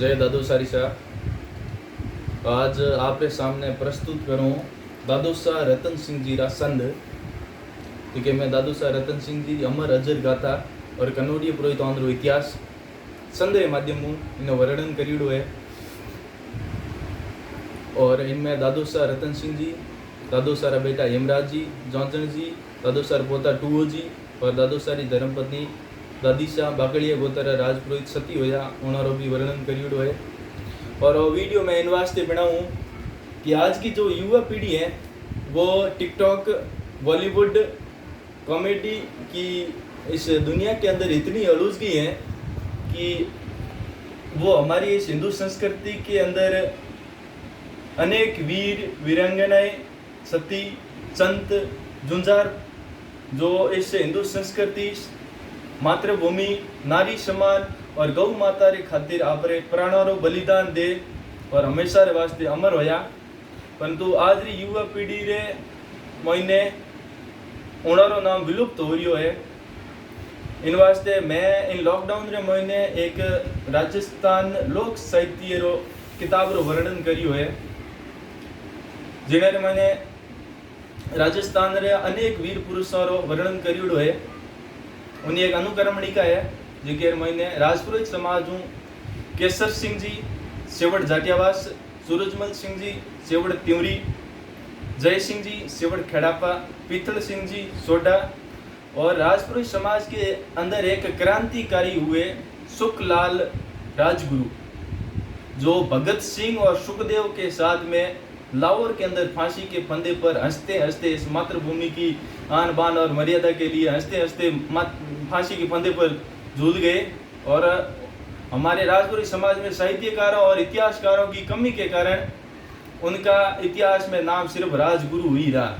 जय दादोसा साहब। आज आपके सामने प्रस्तुत करूँ दादोसा रतन सिंह जी रा संद, क्योंकि मैं दादोसा रतन सिंह जी अमर अजर गाथा और कनौडिया पुरोहित आंध्रो इतिहास संद के माध्यम इन्हें वर्णन करियोड़ो है। और इनमें दादोसा रतन सिंह जी, दादोसा रा बेटा हेमराज जी, जॉनसन जी, दादोसा रा पोता टूओ जी और दादोसा री धर्मपत्नी दादीसा बाकड़िया गोतर राजपुरोहित सती होया उनारो भी वर्णन करियोड़ो है। और वीडियो मैं इन वास्ते बनाऊँ कि आज की जो युवा पीढ़ी है वो टिकटॉक, बॉलीवुड, कॉमेडी की इस दुनिया के अंदर इतनी उलझ गई है कि वो हमारी इस हिंदू संस्कृति के अंदर अनेक वीर वीरांगनाएं, सती, संत, जुंजार जो इस हिंदू संस्कृति, मातृभूमि, नारी सम्मान और गौ माता रे खातिर आपरे प्राणों रो बलिदान दे और हमेशा रे वास्ते अमर होया। परंतु आज री युवा पीढ़ी रे मोइने उनारो नाम विलुप्त हो रियो है। इन वास्ते मैं इन लॉकडाउन रे मोइने एक राजस्थान लोक साहित्य रो किताब रो वर्णन करियो है, जिने मैंने राजस्थान रे अनेक वीर पुरुषों रो वर्णन करियोड़ो है। उन्हें एक अनुक्रमणिका है जिके मैंने राजपुरोहित समाज हूँ केसर सिंह जी सेवड़ जाटियावास, सूरजमल सिंह जी सेवड़ त्यूरी, जय सिंह जी सेवड़ खेड़ापा, पीतल सिंह जी सोडा और राजपुरोहित समाज के अंदर एक क्रांतिकारी हुए सुखलाल राजगुरु जो भगत सिंह और सुखदेव के साथ में लाहौर के अंदर फांसी के फंदे पर हंसते हंसते इस मातृभूमि की आन बान और मर्यादा के लिए हंसते हंसते फांसी के फंदे पर झूल गए। और हमारे राजपुरी समाज में साहित्यकारों और इतिहासकारों की कमी के कारण उनका इतिहास में नाम सिर्फ राजगुरु ही रहा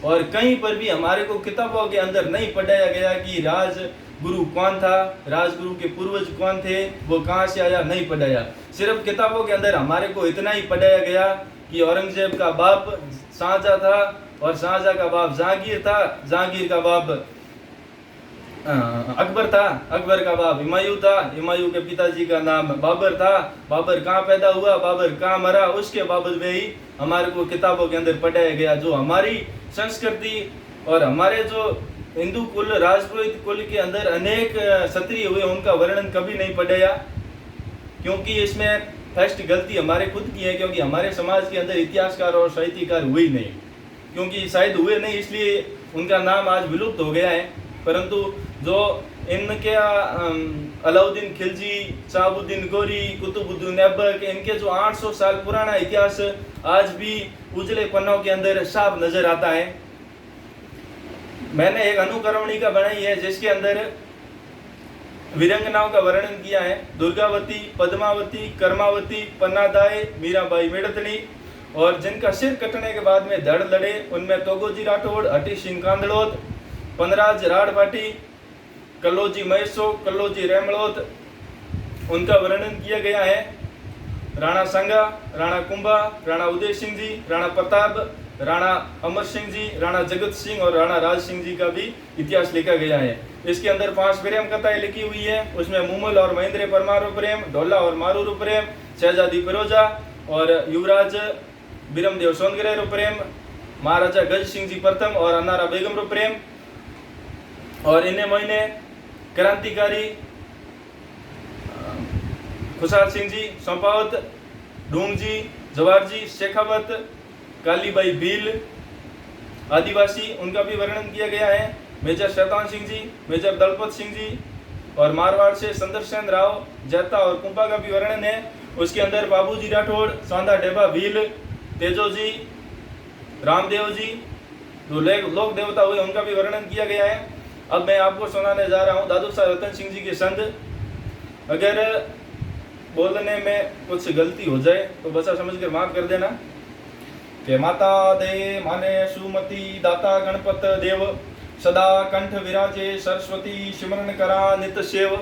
और कहीं पर भी हमारे को किताबों के अंदर नहीं पढ़ाया गया कि राजगुरु कौन था, राजगुरु के पूर्वज कौन थे, वो कहाँ से आया, नहीं पढ़ाया। सिर्फ किताबों के अंदर हमारे को इतना ही पढ़ाया गया कि औरंगजेब का बाप शाहजहां था और शाहजहां का बाप जहांगीर था, जहांगीर का बाप अकबर था, अकबर का बाप हुमायूं था, हुमायूं के पिताजी का नाम बाबर था, बाबर कहाँ पैदा हुआ, बाबर कहाँ मरा, उसके बाबत में ही हमारे को किताबों के अंदर पढ़ाया गया। जो हमारी संस्कृति और हमारे जो हिंदू कुल, राजपुरोहित कुल के अंदर अनेक क्षत्रिय हुए उनका वर्णन कभी नहीं पढ़ाया, क्योंकि इसमें फर्स्ट गलती हमारे खुद की है, क्योंकि हमारे समाज के अंदर इतिहासकार और साहित्यकार हुए ही नहीं, क्योंकि शायद हुए नहीं इसलिए उनका नाम आज विलुप्त हो गया है। परंतु जो इनके अलाउद्दीन खिलजी, शहाबुद्दीन गौरी, कुतुबुद्दीन ऐबक, इनके जो 800 साल पुराना इतिहास आज भी उजले पन्नों के अंदर साफ नजर आता है। मैंने एक अनुक्रमणिका बनाई है जिसके अंदर वीरांगनाओं का वर्णन किया है। दुर्गावती, पद्मावती, कर्मावती, पन्नादाई, मीराबाई मेड़तनी और जिनका सिर कटने के बाद में धड़ लड़े उनमें तोगोजी राठौड़, हटी सिंह कांदड़ोत, पनराज राड़भाटी, कल्लोजी महेशो, कल्लोजी रेमड़ोत, उनका वर्णन किया गया है। राणा संगा, राणा कुंभा, राणा उदय सिंह जी, राणा प्रताप, राणा अमर सिंह जी, राणा जगत सिंह और राणा राज सिंह जी का भी इतिहास लिखा गया है। इसके अंदर 5 प्रेम कथाएं लिखी हुई है। उसमें मुमल और महेंद्र परमार प्रेम, ढोला और मारू प्रेम, शहजादी फिरोजा और युवराज बिरमदेव सोनगरे प्रेम, महाराजा गज सिंह जी प्रथम और अनारा बेगम प्रेम। और इन्हें महीने क्रांतिकारी खुशाल सिंह जी संपावत, ढूंग जी, जवाहर जी शेखावत, कालीबाई भील आदिवासी, उनका भी वर्णन किया गया है। मेजर शैतान सिंह जी, मेजर दलपत सिंह जी और मारवाड़ से संदर्शन राव, जैता और कुंपा का भी वर्णन है। उसके अंदर बाबूजी राठौड़, सांदा डेबा भील, तेजो जी, रामदेव जी जो लोक देवता हुए उनका भी वर्णन किया गया है। अब मैं आपको सुनाने जा रहा हूँ दादोसा रतन सिंह जी के संद। अगर बोलने में कुछ गलती हो जाए तो बचा समझकर माफ कर देना। के माता दे माने सुमति दाता गणपत देव, सदा कंठ विराजे सरस्वती सिमरन करा नित सेव,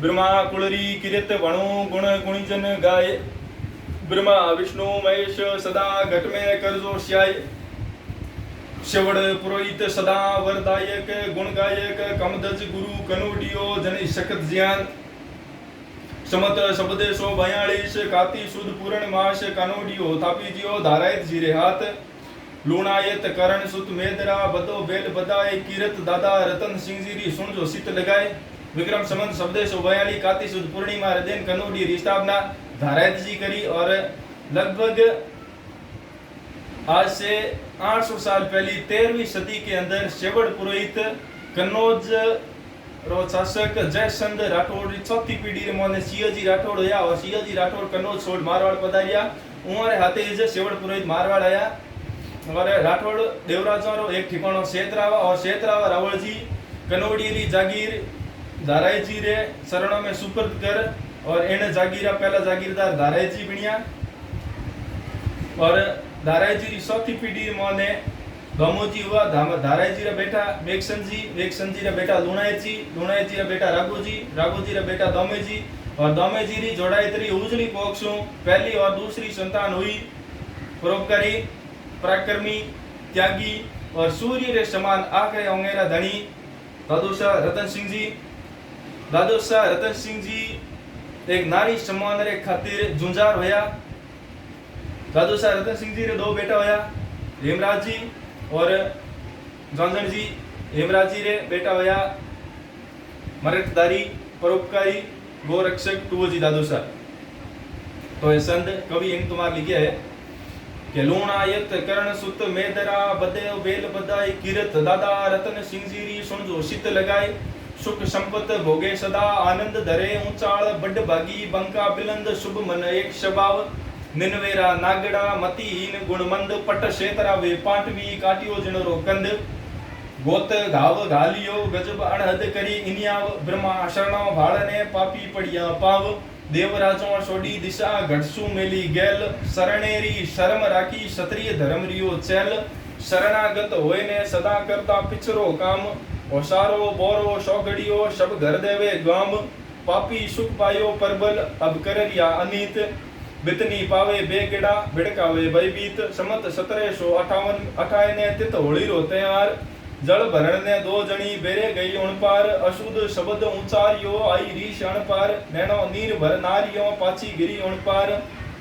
ब्रह्मा कुलरी किरित वणु गुण गुणीजन गाय, ब्रह्मा विष्णु महेश सदा घट में करजो श्याय, शिवड़ पुरोहित सदा वरदायक गुण गायक, कमदज गुरु कनोडियो जन शकत ज्ञान, સમત સબદેશો 42 કાતી સુદ પૂરણ માસ કાનોડિયો થાપીજીઓ ધારાયત જીરે હાથ લુણાયત કરણ સુત મેદરા બદો બેલ બદાય કીરત દાદા રતન સિંહજીરી સુણજો સિત લગાય विक्रम संवत सबदेशो 42 काती सुद पूर्णिमा रदेन कनोडी रिस्ताबना धारायत जी करी और लगभग आज से 800 साल पहले 13वीं सदी के अंदर शेवड़ पुरोहित कन्नौज रो शासक जयचंद राठौड़ री चौथी पीढ़ी रे मोने सियाजी राठौड़ होया और सियाजी राठौड़ कन्नौज छोड़ मारवाड़ पधारिया उमारे हाथे जे शेवड़ पुरोहित मारवाड़ आया और राठौड़ देवराजा रो एक ठिकानो सेतरावा और सेतरावा रावल जी कनोडी री जागीर धाराई जी रे शरणों में सुपर्द कर और इन जागीरा पहला जागीरदार धाराई जी बनिया और धाराई जी री चौथी पीढ़ी मोने दामोजी हुआ धाराई जी रा बेटा वेक्सन जी रा बेटा लुणाई जी रा बेटा राघो जी रा बेटा दामे जी और दामे जी री जोड़ाई तरी उजली पोक्षों पहली और दूसरी संतान हुई परोपकारी पराक्रमी त्यागी और सूर्य रे समान आखरे ओंगेरा धनी दादोसा रतन सिंह जी एक नारी सम्मान रे खातिर जुंजार होया दादोसा रतन सिंह जी रे दो बेटा होया हेमराज जी और जोंजन जी हेमराज जी रे बेटा होया मरठदारी परोपकारी गोरक्षक टूजी दादोसा तो ये संत कवि इन तुम्हार लिखा है कि लूणायत करण सुत मेदरा बदे बेल बदाई किरत दादा रतन सिंह जी री सुनजो सित लगाए सुख संपत भोगे सदा आनंद धरे ऊंचाल बड़ भागी बंका बिलंद शुभ मन एक स्वभाव निनवेरा नागड़ा मतिहीन गुणमंद पट शेतरा वे पांटवी काटियो जिणरो कंद गोत घाव घालियो गजब अणहद करी इनियाव ब्रह्मा शरणो भाळने पापी पड़िया पाव देवराजो सोडी दिशा घटसु मेली गेल शरणेरी शर्म राखी क्षत्रिय धर्म रियो चैल शरणागत होए ने सदा करता पिछरो काम ओसारो बोरो शौगड़ियो सब घर देवे गाम पापी सुख पायो परबल अब कररिया अनीत बितनी पावे बेगड़ा बिड़कावे भयभीत समत 1758 ने तित होली रो तैयार जल भरण ने दो जणी बेरे गई उणपार अशुद्ध शब्द उचारियो आई रीश अणपार नैनो नीर भर नारियो पाची गिरी उणपार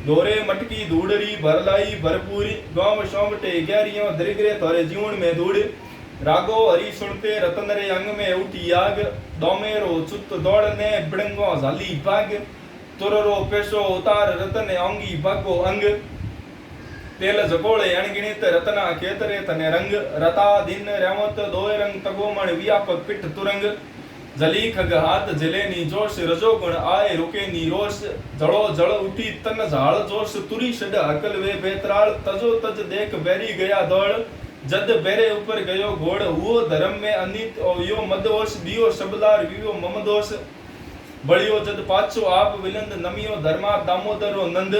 दोरे मटकी धूड़री भरलाई भरपूरी गांव सोमटे 11 दरिग्रे तोरे जीवन में धूड़ रागो हरी सुनते रतन रे अंग में उठी आग दोमेरो चुत दौड़ने बिड़ंगो झाली भाग तुररो पेशो उतार रतन अंगी भागो अंग तेल जगोळे अणगिणित रतना केतरे तने रंग रता दिन रेवत दोय रंग तगोमण व्यापक पिठ तुरंग जली खग हाथ जलेनी जोश रजोगुण आए रुके नी रोष जड़ो जड़ उठी तन झाड़ जोश तुरी छड़ अकल वे बेतराल तजो तज देख बैरी गया दौड़ जद बेरे ऊपर गयो घोड़ हुओ धर्म में अनित और यो मदोष दियो शबदार वियो ममदोष बड़ियो जद पाछो आप विलंद नमियो धर्मा दामोदरो नंद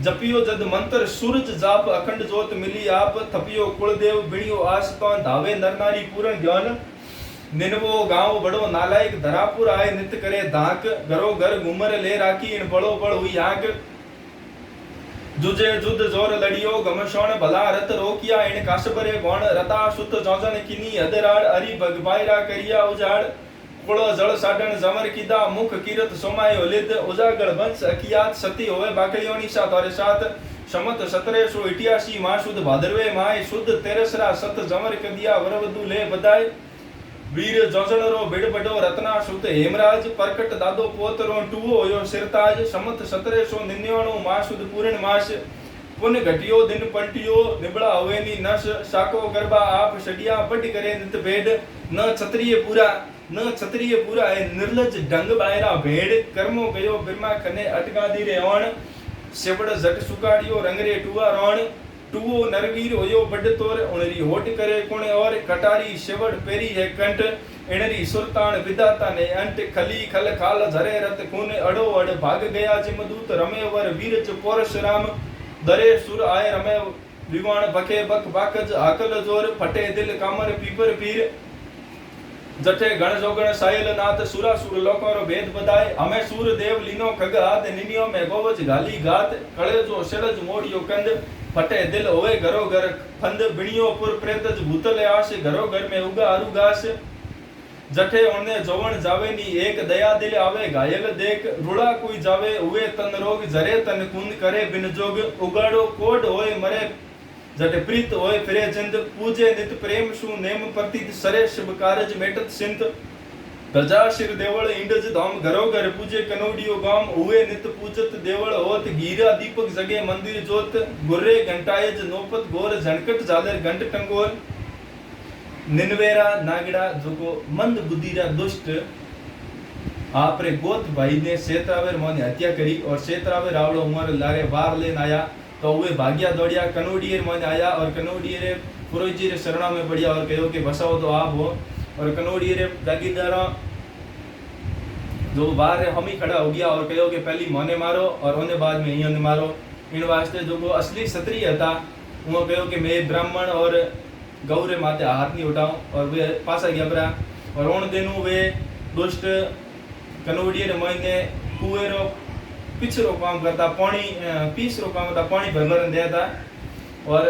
जपियो जद मंत्र सूरज जाप अखंड जोत मिली आप थपियो कुलदेव बिणियो आस तो धावे नरनारी पूर्ण ज्ञान निनवो गांव बड़ो नालायक धरापुर आए नित करे धाक घरो घर घूमर ले राखी इन बड़ो बड़ हुई आग जुजे जुद जोर लड़ियो गमशोण भला रत रोकिया इन काशबरे गौण रता सुत जोजन किनी हदराड़ अरि भगबायरा करिया उजाड़ कुल जल साडन जमर किदा मुख किरत सोमायो लिद उजागड़ वंश अकियात सती होवे बाकलियोनी सा तोरे साथ समत 1788 मां सुद भादरवे माय सुद तेरसरा सत जमर कदिया वरवधु ले बधाई वीर जोजणरो बिड़ बडो रत्ना सुत हेमराज परकट दादो पोतरो टूओ यो सिरताज समत 1799 मां सुद पूर्ण मास पुन घटियो दिन पलटियो निबड़ा हवेनी नस साको गरबा आप सडिया बड करे नित भेड न क्षत्रिय पूरा है निर्लज ढंग बायरा भेड़ कर्मो गयो बिरमा खने अटका दीरे ओण सेवड़ जट सुकाड़ियो रंगरे टुआ रोण टुओ नरवीर होयो बड तोर उणरी होट करे कुणे और कटारी सेवड़ पेरी है कंठ इणरी सुल्तान विदाता ने अंट खली खल खाल झरे रत खून अड़ो अड़ भाग गया जिमदूत रमे वर वीरज परशुराम दरे सुर आए रमे विवाण बके बक बाकज आकल जोर फटे दिल कामर पीपर पीर जटे गण जोगण सायल नाथ सुरा सुर लोको रो भेद बधाय हमें सूर देव लीनो खग हाथ निनियो में गोवज गाली गात कळे जो शरज मोड़ियो कंद फटे दिल होए घरो घर फंद बिणियो पुर प्रेतज भूतले आश घरो घर में उगा अरु घास जठे उन्हें जवन जावे नी एक दया दिल आवे घायल देख रुड़ा कोई जावे हुए तन रोग जरे तन कुंद करे बिन जोग उगाड़ो कोड होए मरे जटे प्रीत होए फिरे जिंद पूजे नित प्रेम सु नेम प्रतीत सरे शुभ कारज मेटत सिंत प्रजा शिर देवल इंडज धाम घरो घर पूजे कनौडियो गाम हुए नित पूजत देवल होत गीरा दीपक जगे मंदिर जोत गुर्रे घंटायज नोपत गोर झनकट झालर घंट टंगोर निनवेरा नागड़ा जोको मंद बुद्धिरा दुष्ट आपरे गोत भाई ने सेतरावेर मोने हत्या करी और सेतरावेर रावड़ो उमर लारे वार लेन आया तो वे भाग्या दौड़िया कनौडियर मोने आया और कनौडियरे पुरोहित रे शरणा में पड़िया और कहो कि बसाओ तो आप हो और कनौडियरे जागीरदारा जो बाहर है हम ही खड़ा हो गया और कहो कि पहली मोने मारो और उन्हें बाद में इन्हें मारो इन वास्ते जो को असली क्षत्रिय था वो कहो कि मैं ब्राह्मण और गौरे माते हाथ नहीं उठाऊं और वे पासा गया परा और उन दिनों वे दुष्ट कनौडियर महीने कुएरो पिछरो काम करता पानी पीसरो काम करता पानी भर दिया था और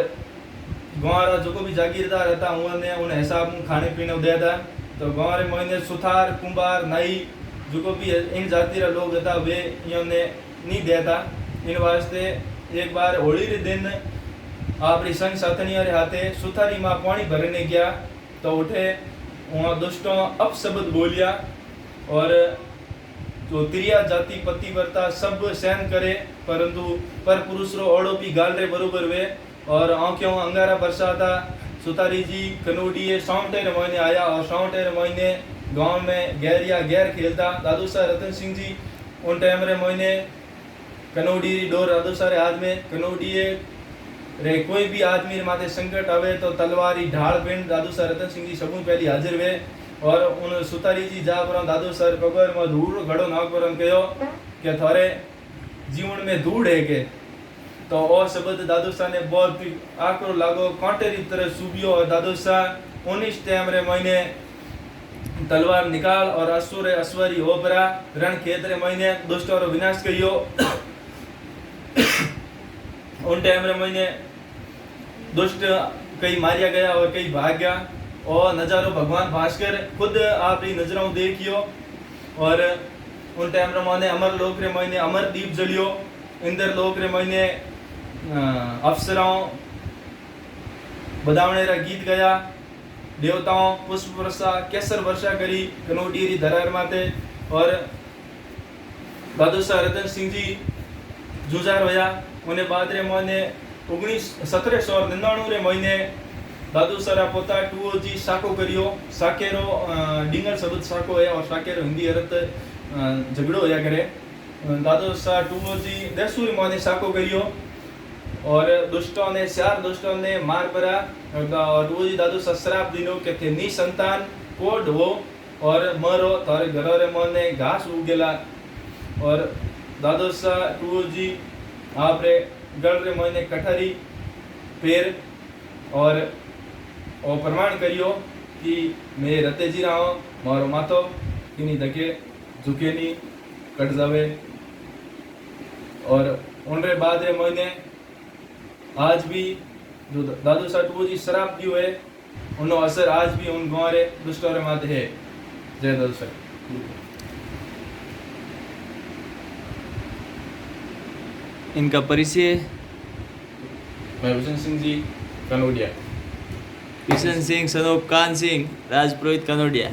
गाँव जो भी जागीरदार रहता उन्हें हिसाब खाने पीने दिया था तो गाँव रे महीने सुथार कुंभार नाई जो भी इन जाति रा लोग था वे इन्होंने नहीं दिया था इन वास्ते एक बार होली रे दिन आप संग साथनिया रे हाथे सुथारी माँ पानी भरने गया तो उठे वहाँ दुष्टों अपशब्द बोलिया और जो त्रिया जाति पतिव्रता सब सहन करे परंतु पर पुरुष रो ओड़ो भी गाल रे बरोबर वे और आंखों अंगारा बरसाता सुतारी जी कनौडिये सौंटे रे महीने आया और सौंटे रे महीने गांव में गैरिया गैर खेलता दादू साहब रतन सिंह जी उन टाइम रे महीने कनौडी डोर दादू साहब हाथ में कनौडिये रे कोई भी आदमी रे माथे संकट आवे तो तलवारी ढाल पिंड दादू साहब रतन सिंह जी सबू पहली हाजिर वे और उन सुतारी जी जा पर दादू सर कबर में धूड़ घड़ो नाक पर कहो कि थारे जीवन में धूड़ है के तो और शब्द दादू शाह ने बहुत आकरो लागो कांटेरी तरह सुबियो और दादू शाह 19 टाइम रे महीने तलवार निकाल और असुर अस्वरी ओपरा रण खेत रे महीने दुष्टों रो विनाश करियो उन टाइम रे महीने दुष्ट कई मारिया गया और कई भाग गया और नजारो भगवान भास्कर खुद आप री नजरों देखियो और उन टाइम रे महीने अमर लोक रे महीने अमर दीप जलियो इंद्र लोक रे महीने अप्सराओं बदावणे रा गीत गया देवताओं पुष्प वर्षा केसर वर्षा करी कनौडियरी धरार माते और दादू शाह रतन सिंह जी जुजार होया उन्हें बाद रे महीने 1799 रे महीने दादू सारा पोता टूओ जी साको करियो साकेरो डिंगल शब्द साको है और साकेरो हिंदी अर्थ झगड़ो होया करे दादू सा टूओ जी देसुरी माने साको करियो और दुष्टों ने चार दुष्टों ने मार पड़ा और टूओ जी दादू सा श्राप दिनो के थे नी संतान कोड हो और मरो तारे घरों रे माने घास उगेला और दादू सा टूओ जी आप रे गढ़ रे माने कठारी पेर और प्रमाण करियो कि मैं रते जी रहा हूँ मारो मातो किनी धके झुके नहीं कट जावे और उनरे बाद रे महीने आज भी जो दादू साहब वो जी शराब दियो है उनो असर आज भी उन गाँव रे दुष्टों रे माते है। जय दादू साहब। इनका परिचय मैं भूषण सिंह जी कनौडिया। Kishan Singh son of Kan Singh Rajpurohit Kanodia.